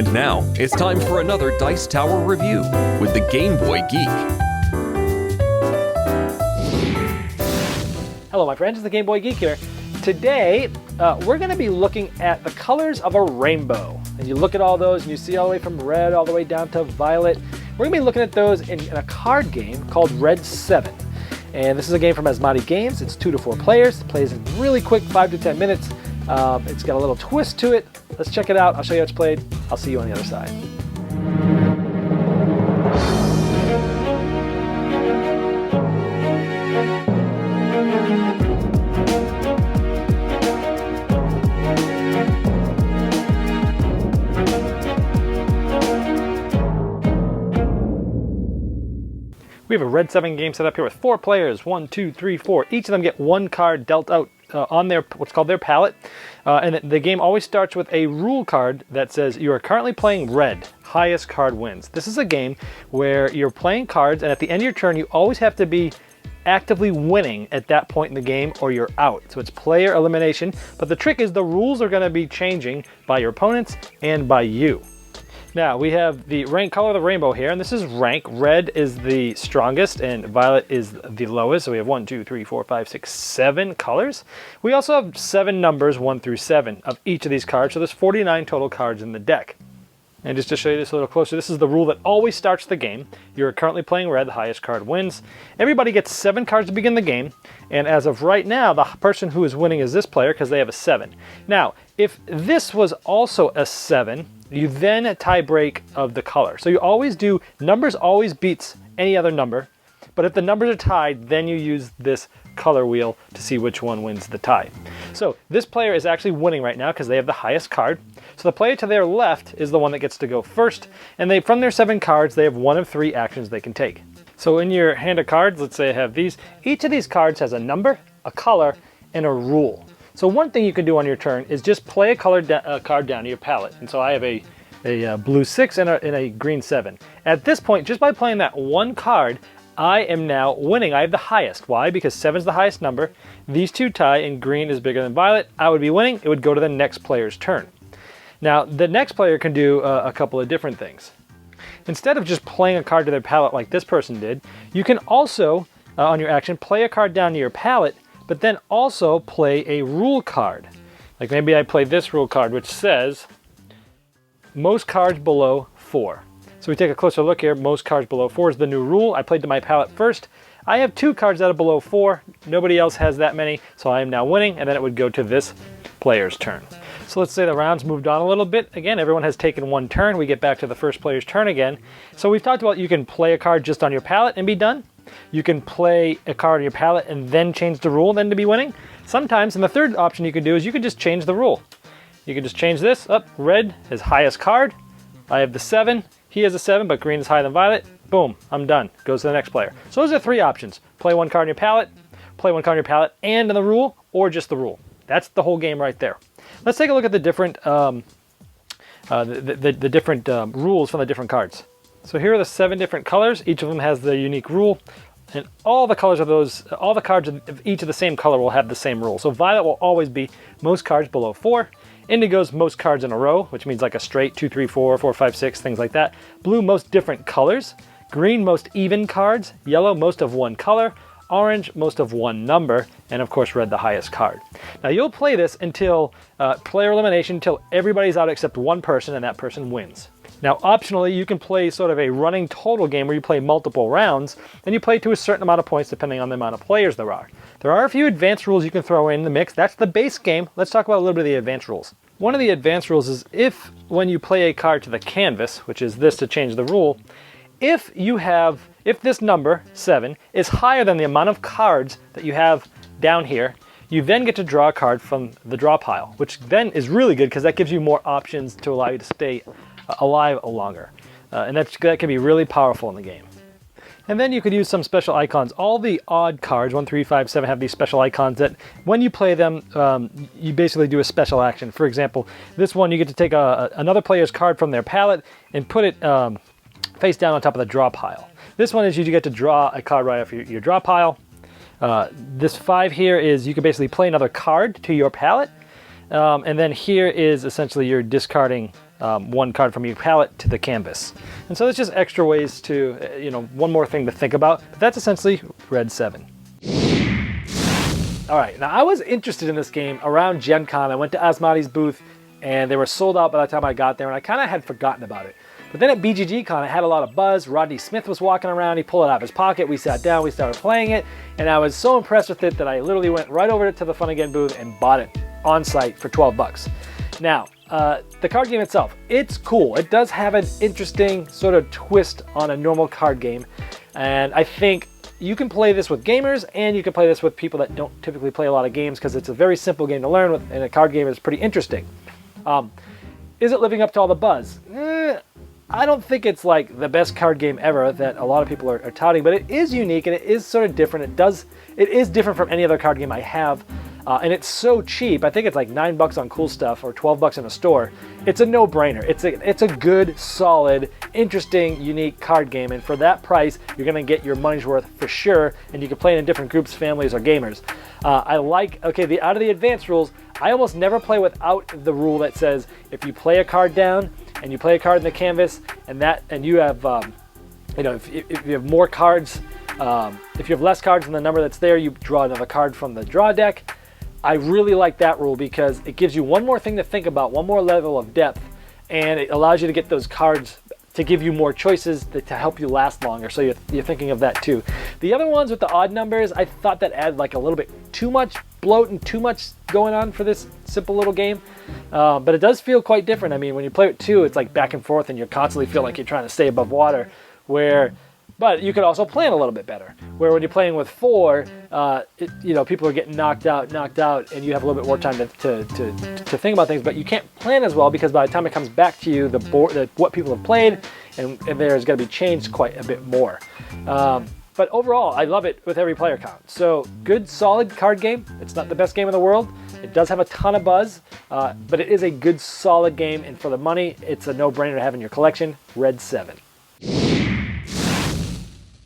And now, it's time for another Dice Tower review with the Game Boy Geek. Hello my friends, it's the Game Boy Geek here. Today, we're going to be looking at the colors of a rainbow. And you look at all those and you see all the way from red all the way down to violet. We're going to be looking at those in a card game called Red7. And this is a game from Asmadi Games. It's 2 to 4 players. It plays in really quick, 5 to 10 minutes. It's got a little twist to it. Let's check it out. I'll show you how it's played. I'll see you on the other side. We have a Red7 game set up here with 4 players, 1, 2, 3, 4. Each of them get 1 card dealt out on their what's called their palette. And the game always starts with a rule card that says you are currently playing red, highest card wins. This is a game where you're playing cards and at the end of your turn you always have to be actively winning at that point in the game or you're out. So it's player elimination, but the trick is the rules are going to be changing by your opponents and by you. Now we have the rank color of the rainbow here, and this is rank. Red is the strongest and violet is the lowest. So we have 1, 2, 3, 4, 5, 6, 7 colors. We also have 7 numbers, 1 through 7 of each of these cards. So there's 49 total cards in the deck. And just to show you this a little closer, this is the rule that always starts the game. You're currently playing red, the highest card wins. Everybody gets 7 cards to begin the game. And as of right now, the person who is winning is this player because they have a 7. Now, if this was also a 7, you then tie break of the color. So you always do, numbers always beats any other number, but if the numbers are tied, then you use this color wheel to see which one wins the tie. So this player is actually winning right now because they have the highest card. So the player to their left is the one that gets to go first, and from their 7 cards, they have 1 of 3 actions they can take. So in your hand of cards, let's say I have these, each of these cards has a number, a color, and a rule. So one thing you can do on your turn is just play a colored card down to your palette. And so I have a blue 6 and a green 7. At this point, just by playing that one card, I am now winning. I have the highest. Why? Because 7 is the highest number. These 2 tie and green is bigger than violet. I would be winning. It would go to the next player's turn. Now, the next player can do a couple of different things. Instead of just playing a card to their palette like this person did, you can also, on your action, play a card down to your palette, but then also play a rule card. Like maybe I play this rule card, which says most cards below 4. So we take a closer look here. Most cards below 4 is the new rule. I played to my palette first. I have 2 cards that are below 4. Nobody else has that many, so I am now winning, and then it would go to this player's turn. So let's say the rounds moved on a little bit. Again, everyone has taken 1 turn. We get back to the first player's turn again. So we've talked about you can play a card just on your palette and be done. You can play a card on your palette and then change the rule then to be winning. Sometimes, and the third option you can do is you can just change the rule. You can just change this up. Red is highest card. I have the 7. He has a 7, but green is higher than violet. Boom, I'm done. Goes to the next player. So those are 3 options. Play 1 card on your palette, play 1 card on your palette and in the rule, or just the rule. That's the whole game right there. Let's take a look at the different rules from the different cards. So here are the 7 different colors. Each of them has the unique rule. And all the colors of those, all the cards of each of the same color will have the same rule. So violet will always be most cards below 4. Indigo's most cards in a row, which means like a straight 2, 3, 4, 4, 5, 6, things like that. Blue, most different colors. Green, most even cards. Yellow, most of 1 color. Orange, most of 1 number. And of course, red, the highest card. Now you'll play this until player elimination, until everybody's out except 1 person and that person wins. Now, optionally, you can play sort of a running total game where you play multiple rounds, and you play to a certain amount of points depending on the amount of players there are. There are a few advanced rules you can throw in the mix. That's the base game. Let's talk about a little bit of the advanced rules. One of the advanced rules is if, when you play a card to the canvas, which is this to change the rule, if this number, 7, is higher than the amount of cards that you have down here, you then get to draw a card from the draw pile, which then is really good because that gives you more options to allow you to stay alive longer. And that can be really powerful in the game. And then you could use some special icons. All the odd cards, 1, 3, 5, 7, have these special icons that when you play them, you basically do a special action. For example, this one, you get to take another player's card from their palette and put it face down on top of the draw pile. This one is you get to draw a card right off your draw pile. This 5 here is you can basically play another card to your palette. And then here is essentially you're discarding one card from your palette to the canvas. And so it's just extra ways to, one more thing to think about. But that's essentially Red 7. All right, now I was interested in this game around Gen Con. I went to Asmadi's booth, and they were sold out by the time I got there, and I kind of had forgotten about it. But then at BGG Con, it had a lot of buzz. Rodney Smith was walking around. He pulled it out of his pocket. We sat down. We started playing it, and I was so impressed with it that I literally went right over to the Fun Again booth and bought it on site for 12 bucks. Now, the card game itself, it's cool. It does have an interesting sort of twist on a normal card game, and I think you can play this with gamers, and you can play this with people that don't typically play a lot of games, because it's a very simple game to learn with, and a card game is pretty interesting. Is it living up to all the buzz? I don't think it's like the best card game ever that a lot of people are touting, but it is unique and it is sort of different. It is different from any other card game I have, and it's so cheap. I think it's like $9 on Cool Stuff or $12 in a store. It's a no-brainer. It's a good, solid, interesting, unique card game, and for that price, you're gonna get your money's worth for sure. And you can play it in different groups, families, or gamers. Out of the advanced rules, I almost never play without the rule that says if you play a card down and you play a card in the canvas, and you have, if you have more cards, if you have less cards than the number that's there, you draw another card from the draw deck. I really like that rule because it gives you one more thing to think about, one more level of depth, and it allows you to get those cards to give you more choices to help you last longer. So you're thinking of that too. The other ones with the odd numbers, I thought that added like a little bit too much bloat and too much going on for this simple little game. But it does feel quite different. I mean, when you play with 2, it's like back and forth, and you constantly feel like you're trying to stay above water. But you could also plan a little bit better. Where when you're playing with 4, people are getting knocked out, and you have a little bit more time to think about things. But you can't plan as well, because by the time it comes back to you, the board, what people have played, and there's going to be changed quite a bit more. But overall, I love it with every player count. So good, solid card game. It's not the best game in the world. It does have a ton of buzz, but it is a good, solid game. And for the money, it's a no-brainer to have in your collection. Red 7.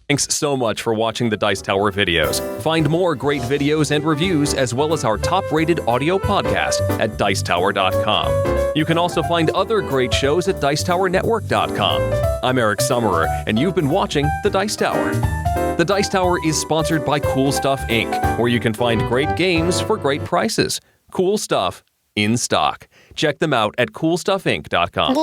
Thanks so much for watching the Dice Tower videos. Find more great videos and reviews, as well as our top-rated audio podcast at Dicetower.com. You can also find other great shows at Dicetowernetwork.com. I'm Eric Summerer, and you've been watching The Dice Tower. The Dice Tower is sponsored by Cool Stuff Inc., where you can find great games for great prices. Cool stuff in stock. Check them out at CoolStuffInc.com.